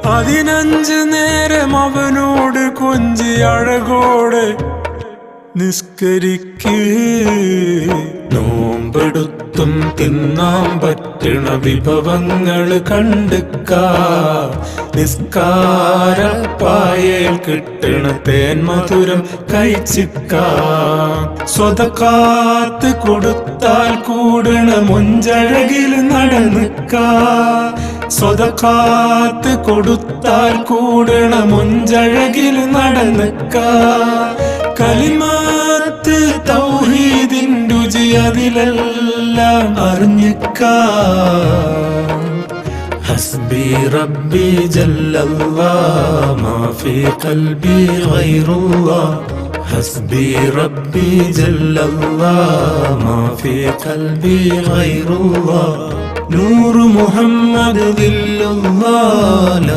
15 നേരം അവനോട് കൊഞ്ചി അഴകോടെ നിസ്കരിക്ക്. നോമ്പെടുത്തും തിന്നാൻ പറ്റണ വിഭവങ്ങള് കണ്ടുക്ക. നിസ്കാരപ്പായേൽ കിട്ടണ തേൻ മധുരം കഴിച്ചിക്ക. സ്വതക്കാത്ത് കൊടുത്താൽ കൂടണ മുഞ്ചഴകിൽ നടന്നിക്ക. സ്വതക്കാത്ത് കൊടുത്താൽ കൂടണ മുഞ്ചഴകിൽ നടന്നിക്ക. കലിമാത്ത് തൗഹീദിൻ രുചി അതിലെല്ലാം അറിഞ്ഞിക്ക. ഹസ്ബി റബ്ബി ജല്ലല്ലാഹ് മാ ഫീ ഖൽബി ഗൈറുല്ലാഹ്. ഹസ്ബി റബ്ബി ജല്ലല്ലാഹ് മാ ഫീ ഖൽബി ഗൈറുല്ലാഹ്. നൂറ് മുഹമ്മദ് ദില്ലുല്ലാഹ്.